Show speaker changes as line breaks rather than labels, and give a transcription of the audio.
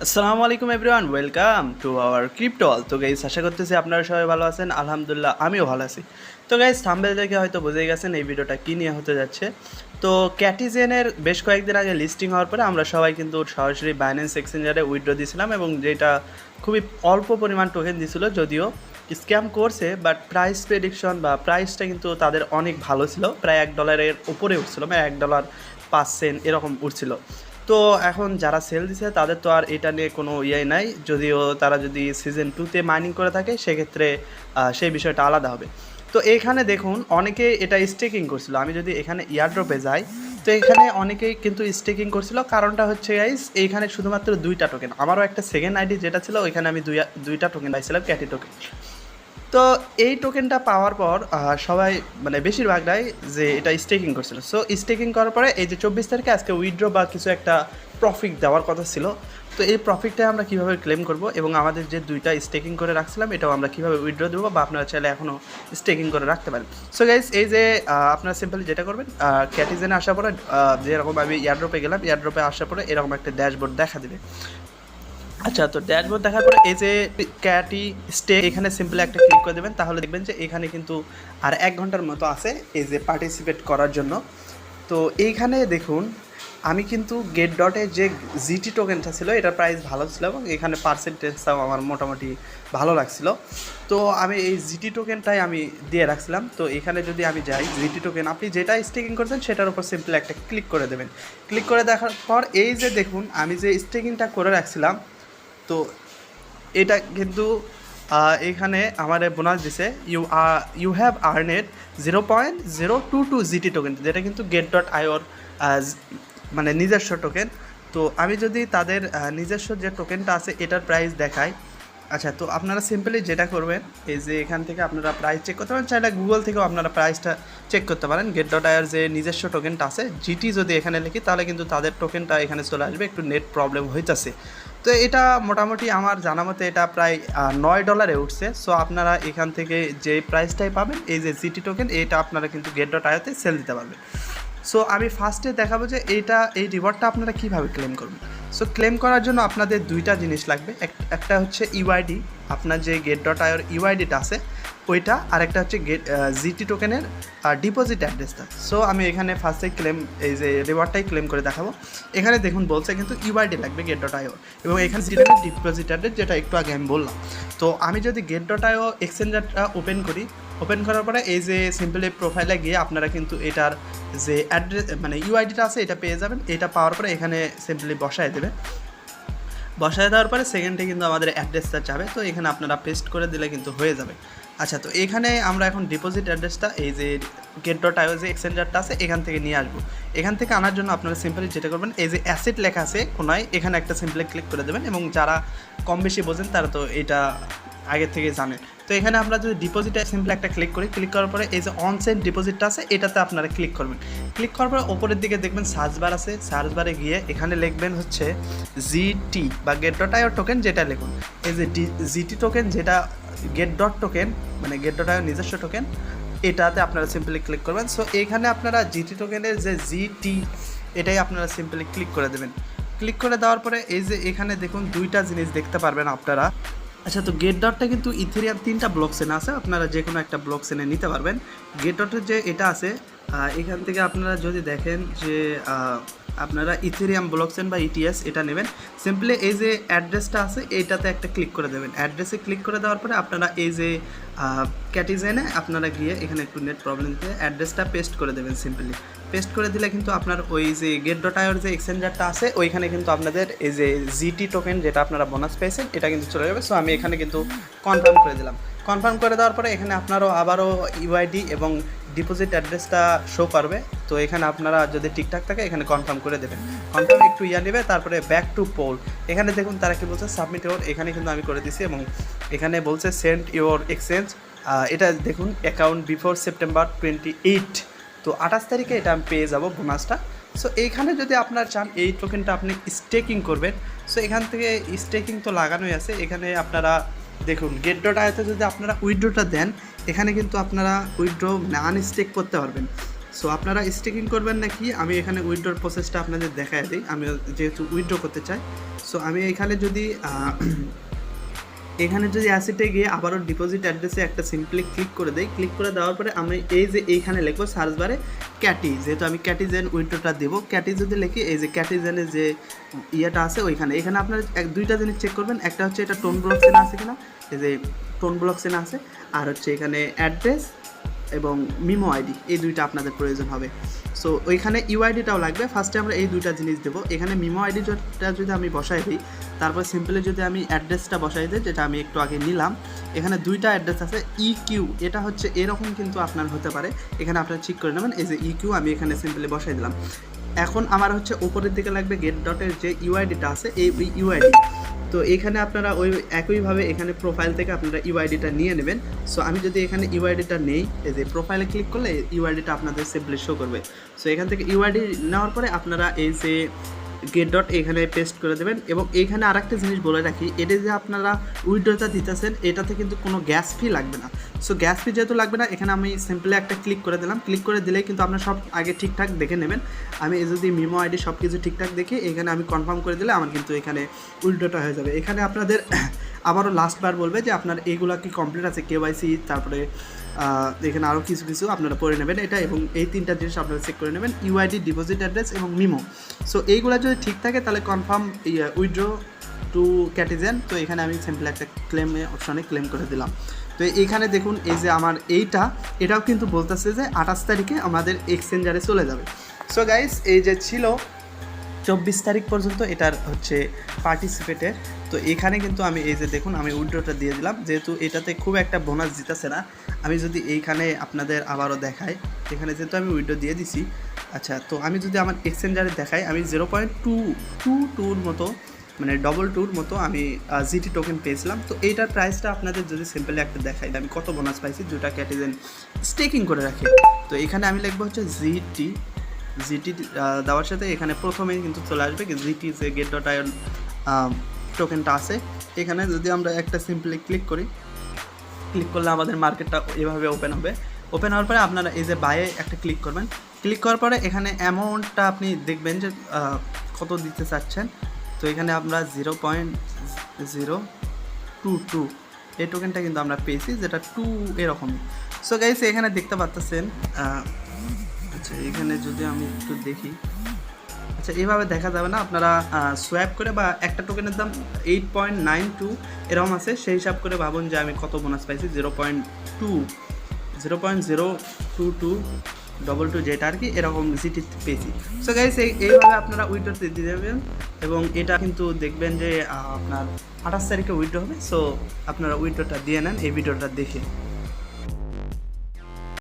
আসসালামু আলাইকুম everyone, welcome to our ক্রিপ্টল। তো গাইস, আশা করতেছি আপনারা সবাই ভালো আছেন। আলহামদুলিল্লাহ, আমিও ভালো আছি। তো গাইস, থাম্বনেল দেখে হয়তো বুঝেই গেছেন এই ভিডিওটা কী নিয়ে হতে যাচ্ছে। তো ক্যাটিজেনের বেশ কয়েকদিন আগে লিস্টিং হওয়ার পরে আমরা সবাই কিন্তু সরাসরি বাইন্যান্স এক্সচেঞ্জারে উইথড্র দিয়েছিলাম, এবং যেটা খুবই অল্প পরিমাণ টোকেন দিয়েছিল, যদিও স্ক্যাম করছে, বাট প্রাইস প্রেডিকশন বা প্রাইসটা কিন্তু তাদের অনেক ভালো ছিল। প্রায় $1 উপরে উঠছিল, মানে $1.05 এরকম উঠছিল। তো এখন যারা সেল দিছে তাদের তো আর এটা নিয়ে কোনো নাই, যদিও তারা যদি সিজন 2-তে মাইনিং করে থাকে সেক্ষেত্রে সেই বিষয়টা আলাদা হবে। তো এইখানে দেখুন, অনেকে এটা স্টেকিং করছিল। আমি যদি এখানে ইয়ারড্রপে যাই, তো এখানে অনেকেই কিন্তু স্টেকিং করছিল। কারণটা হচ্ছে গাইস, এইখানে শুধুমাত্র 2টা টোকেন, আমারও একটা সেকেন্ড আইডি যেটা ছিল ওইখানে আমি দুইটা টোকেন পাইছিলাম, ক্যাটি টোকেন। তো এই টোকেনটা পাওয়ার পর সবাই, মানে বেশিরভাগটাই যে এটা স্টেকিং করছিল। সো স্টেকিং করার পরে এই যে 24 তারিখে আজকে উইথড্র বা কিছু একটা প্রফিট দেওয়ার কথা ছিল। তো এই প্রফিটটা আমরা কীভাবে ক্লেম করব, এবং আমাদের যে দুইটা স্টেকিং করে রাখছিলাম এটাও আমরা কীভাবে উইথড্র দেবো, বা আপনারা চাইলে এখনও স্টেকিং করে রাখতে পারেন। সো গাইস, এই যে আপনারা সিম্পলি যেটা করবেন, ক্যাটিজেনে আসার পরে যেরকম আমি এয়ারড্রপে গেলাম, এয়ারড্রপে আসার পরে এরকম একটা ড্যাশবোর্ড দেখা দেবে। আচ্ছা, তো ড্যাশবোর্ড দেখার পরে এই যে ক্যাটি স্টে, এখানে সিম্পলি একটা ক্লিক করে দেবেন। তাহলে দেখবেন যে এখানে কিন্তু আর 1 ঘন্টার মতো আছে এই যে পার্টিসিপেট করার জন্য। তো এইখানে দেখুন, আমি কিন্তু গেট ডটে যে জিটি টোকেনটা ছিল এটার প্রাইস ভালো ছিল, এবং এখানে পার্সেন্টেজটাও আমার মোটামুটি ভালো লাগছিল। তো আমি এই জিটি টোকেনটাই আমি দিয়ে রাখছিলাম। তো এখানে যদি আমি যাই, জিটি টোকেন আপনি যেটা স্টেকিং করছেন সেটার উপর সিম্পলি একটা ক্লিক করে দেবেন। ক্লিক করে দেখার পর এই যে দেখুন, আমি যে স্টেকিংটা করে রাখছিলাম, তো এটা কিন্তু এখানে আমার বোনাস দিছে, ইউ হ্যাভ আর্নেড 0.022 জিটি টোকেন, যেটা কিন্তু গেট ডট আইওর মানে নিজস্ব টোকেন। তো আমি যদি তাদের নিজস্ব যে টোকেনটা আছে এটার প্রাইস দেখাই। আচ্ছা, তো আপনারা সিম্পলি যেটা করবেন, এই যে এখান থেকে আপনারা প্রাইস চেক করতে পারেন, চাইলে গুগল থেকেও আপনারা প্রাইসটা চেক করতে পারেন। গেট ডট আইয়ের যে নিজস্ব টোকেনটা আছে জিটি যদি এখানে লিখি, তাহলে কিন্তু তাদের টোকেনটা এখানে চলে আসবে। একটু নেট প্রবলেম হইতেছে। তো এটা মোটামুটি আমার জানা মতে এটা প্রায় $9 উঠছে। সো আপনারা এখান থেকে যে প্রাইসটাই পাবেন, এই যে জিটি টোকেন, এটা আপনারা কিন্তু গেট ডট আইওতে সেল দিতে পারবেন। সো আমি ফার্স্টে দেখাবো যে এই রিওয়ার্ডটা আপনারা কীভাবে ক্লেম করবেন। সো ক্লেম করার জন্য আপনাদের দুইটা জিনিস লাগবে। একটা হচ্ছে ইউআইডি, আপনার যে গেট ডট আইওর ইউআইডিটা আছে ওইটা, আর একটা হচ্ছে জিটি টোকেনের ডিপোজিট অ্যাড্রেসটা। সো আমি এখানে ফার্স্টে এই যে রিওয়ার্ডটাই ক্লেম করে দেখাবো। এখানে দেখুন বলছে কিন্তু ইউআইডি লাগবে গেট ডট আইও, এবং এখানে ডিপোজিট অ্যাড্রেস, যেটা একটু আগে আমি বললাম। তো আমি যদি গেট ডট আইও এক্সচেঞ্জারটা ওপেন করার পরে এই যে সিম্পলি প্রোফাইলে গিয়ে আপনারা কিন্তু এটার যে অ্যাড্রেস মানে ইউআইডিটা আছে এটা পেয়ে যাবেন। এটা পাওয়ার পরে এখানে সিম্পলি বসায় দেবে। বসায় দেওয়ার পরে সেকেন্ডে কিন্তু আমাদের অ্যাড্রেসটা যাবে। তো এখানে আপনারা পেস্ট করে দিলে কিন্তু হয়ে যাবে। আচ্ছা, তো এখানে আমরা এখন ডিপোজিট অ্যাড্রেসটা এই যে গেট ডট আইও যে এক্সচেঞ্জারটা আছে এখান থেকে নিয়ে আসবো। এখান থেকে আনার জন্য আপনারা সিম্পলি যেটা করবেন, এই যে অ্যাসেট লেখা আছে কোনায়, এখানে একটা সিম্পলি ক্লিক করে দেবেন। এবং যারা কম বেশি বোঝেন তারা তো এটা আগের থেকে জানেন। তো এখানে আমরা যদি ডিপোজিটে সিম্পলি একটা ক্লিক করার পরে এই যে অনসেন্ট ডিপোজিটটা আছে এটাতে আপনারা ক্লিক করবেন। ক্লিক করার পরে ওপরের দিকে দেখবেন সার্চ বার আছে। সার্চ বারে গিয়ে এখানে লিখবেন হচ্ছে জিটি বা গেট ডট আইও টোকেন, যেটা লিখুন এই যে জিটি টোকেন, যেটা গেট ডট টোকেন মানে গেট ডট আইও নিজস্ব টোকেন, এটাতে আপনারা সিম্পলি ক্লিক করবেন। সো এখানে আপনারা জিটি টোকেনের যে জিটি, এটাই আপনারা সিম্পলি ক্লিক করে দেবেন। ক্লিক করে দেওয়ার পরে এই যে এখানে দেখুন দুইটা জিনিস দেখতে পারবেন আপনারা। আচ্ছা, তো গেট ডটটা কিন্তু ইথেরিয়াম 3টা ব্লক চেনে আছে, আপনারা যে কোনো একটা ব্লক চেনে নিতে পারবেন। গেট ডটের যে এটা আছে, এখান থেকে আপনারা যদি দেখেন যে আপনারা ইথেরিয়াম ব্লক চেন বা ইটিএস এটা নেবেন। সিম্পলি এই যে অ্যাড্রেসটা আছে এইটাতে একটা ক্লিক করে দেবেন। অ্যাড্রেসে ক্লিক করে দেওয়ার পরে আপনারা এই যে ক্যাটিজেনে আপনারা গিয়ে এখানে একটু নেট প্রবলেম দিয়ে অ্যাড্রেসটা পেস্ট করে দেবেন। সিম্পলি পেস্ট করে দিলে কিন্তু আপনার ওই যে গেট ডট আইওর যে এক্সচেঞ্জারটা আছে ওইখানে কিন্তু আপনাদের এই যে জিটি টোকেন যেটা আপনারা বোনাস পেয়েছেন এটা কিন্তু চলে যাবে। সো আমি এখানে কিন্তু কনফার্ম করে দিলাম। কনফার্ম করে দেওয়ার পরে এখানে আপনারও আবারও ইউআইডি এবং ডিপোজিট অ্যাড্রেসটা শো করবে। তো এখানে আপনারা যদি ঠিকঠাক থাকে এখানে কনফার্ম করে দেবেন। কনফার্ম একটু নেবে, তারপরে ব্যাক টু পোল। এখানে দেখুন তারা কি বলছে, সাবমিট ইওর, এখানে কিন্তু আমি করে দিছি। এবং এখানে বলছে সেন্ড ইওর এক্সচেঞ্জ, এটা দেখুন অ্যাকাউন্ট বিফোর সেপ্টেম্বর 28। তো 28 তারিখে এটা আমি পেয়ে যাব বোনাসটা। সো এইখানে যদি আপনার চান এই টোকেনটা আপনি স্টেকিং করবেন, সো এখান থেকে স্টেকিং তো লাগানোই আছে। এখানে আপনারা দেখুন গেট ডট আইতে যদি আপনারা উইথড্রটা দেন, এখানে কিন্তু আপনারা উইথড্র মানে আনস্টেক করতে পারবেন। সো আপনারা স্টেকিং করবেন নাকি, আমি এখানে উইথড্রর প্রসেসটা আপনাদের দেখাই দিই। আমি যেহেতু উইথড্র করতে চাই, সো সো আমি এখানে যদি অ্যাসেটে গিয়ে আবারও ডিপোজিট অ্যাড্রেসে একটা সিম্পলি ক্লিক করে দেই, ক্লিক করে দেওয়ার পরে আমি এই যে এইখানে লিখবো সার্চ বারে ক্যাটি, যেহেতু আমি ক্যাটিজেন উইথড্রটা দেবো, ক্যাটি যদি লিখি এই যে ক্যাটিজেনের যে ইয়েটা আছে এখানে আপনার দুইটা জিনিস চেক করবেন, একটা হচ্ছে এটা টোন ব্লক চেনা আছে কিনা, এই যে টোন ব্লক চেনা আছে, আর হচ্ছে এখানে অ্যাড্রেস এবং মিমো আইডি, এই দুইটা আপনাদের প্রয়োজন হবে। সো ওইখানে ইউআইডিটাও লাগবে। ফার্স্টে আমরা এই দুইটা জিনিস দেবো। এখানে মিমো আইডিটা যদি আমি বসাই দিই, তারপর সিম্পলি যদি আমি অ্যাড্রেসটা বসাই দিই, যেটা আমি একটু আগে নিলাম, এখানে দুইটা অ্যাড্রেস আছে। ইকিউ এটা হচ্ছে এরকম কিন্তু আপনার হতে পারে, এখানে আপনারা ঠিক করে নেবেন। এই যে ইকিউ আমি এখানে সিম্পলি বসাই দিলাম। এখন আমার হচ্ছে উপরের দিকে লাগবে গেট ডটের যে ইউআইডিটা আছে, এই ইউআইডি। তো এখানে আপনারা ওই একইভাবে এখানে প্রোফাইল থেকে আপনারা ইউআইডিটা নিয়ে নেবেন। সো আমি যদি এখানে ইউআইডিটা নেই, এই যে প্রোফাইলে ক্লিক করলে ইউআইডিটা আপনাদের সিম্পলি শো করবে। সো এখান থেকে ইউআইডি নেওয়ার পরে আপনারা এই যে গেট ডট এখানে পেস্ট করে দেবেন। এবং এইখানে আরেকটা জিনিস বলে রাখি, এটা যে আপনারা উইথড্রটা দিতেছেন এটাতে কিন্তু কোনো গ্যাস ফি লাগবে না। সো গ্যাস ফি যেহেতু লাগবে না, এখানে আমি সিম্পলি একটা ক্লিক করে দিলাম। ক্লিক করে দিলেই কিন্তু আপনারা সব আগে ঠিকঠাক দেখে নেবেন। আমি যদি মিমো আইডি সব কিছু ঠিকঠাক দেখি, এখানে আমি কনফার্ম করে দিলে আমার কিন্তু এখানে উইথড্রটা হয়ে যাবে। এখানে আপনাদের আবারও লাস্টবার বলবে যে আপনার এইগুলো কি কমপ্লিট আছে, কেওয়াইসি, তারপরে এখানে আরও কিছু আপনারা পড়ে নেবেন এটা, এবং এই তিনটা জিনিস আপনারা চেক করে নেবেন, ইউআইডি, ডিপোজিট অ্যাড্রেস এবং মিমো। সো এইগুলো যদি ঠিক থাকে তাহলে কনফার্ম উইথড্র টু ক্যাটিজেন। তো এখানে আমি সিম্পলি একটা ক্লেমে অপশানে ক্লেম করে দিলাম। তো এইখানে দেখুন এই যে আমার এটাও কিন্তু বলতেছে যে 28 তারিখে আমাদের এক্সচেঞ্জারে চলে যাবে। সো গাইস, এই যে ছিল 24 তারিখ পর্যন্ত এটার হচ্ছে পার্টিসিপেটের। তো এখানে কিন্তু আমি এই যে দেখুন আমি উইথড্রটা দিয়ে দিলাম, যেহেতু এটাতে খুব একটা বোনাস দিতেছে না। আমি যদি এইখানে আপনাদের আবারও দেখাই, এখানে যেহেতু আমি উইথড্র দিয়ে দিছি, আচ্ছা, তো আমি যদি আমার এক্সচেঞ্জারে দেখাই, আমি 0.222 মতো, মানে ডবল টুর মতো আমি জিটি টোকেন পেয়েছিলাম। তো এইটার প্রাইসটা আপনাদের যদি সিম্পলি একটা দেখাই, আমি কত বোনাস পাইছি, দুটা ক্যাটিজেন স্টেকিং করে রাখি। তো এখানে আমি লিখবো হচ্ছে জিটি দেওয়ার সাথে এখানে প্রথমেই কিন্তু চলে আসবে জিটি যে গেট ডট আয়ন টোকেনটা আছে। এখানে যদি আমরা একটা সিম্পলি ক্লিক করলে আমাদের মার্কেটটা এভাবে ওপেন হবে। ওপেন হওয়ার পরে আপনারা এই যে বাইয়ে একটা ক্লিক করবেন। ক্লিক করার পরে এখানে অ্যামাউন্টটা আপনি দেখবেন যে কত দিতে চাচ্ছেন। তো এখানে আমরা 0.022 এই টোকেনটা কিন্তু আমরা পেয়েছি, যেটা 2 এরকমই। সো গাইস, এখানে দেখতে পাচ্ছেন, আচ্ছা এখানে যদি আমি একটু দেখি, আচ্ছা এইভাবে দেখা যাবে না, আপনারা সোয়াপ করে বা একটা টোকেনের দাম 8.92 এরকম আছে, সেই হিসাব করে ভাবুন যে আমি কত বোনাস পাইছি, 0.022 যেটা আর কি, এরকম জিটি পেয়েছি। সো গাইস, এইভাবে আপনারা উইথড্র দিয়ে দেবেন, এবং এটা কিন্তু দেখবেন যে আপনার 28 তারিখে উইথড্র হবে। সো আপনারা উইথড্রটা দিয়ে নেন এই ভিডিওটা দেখে।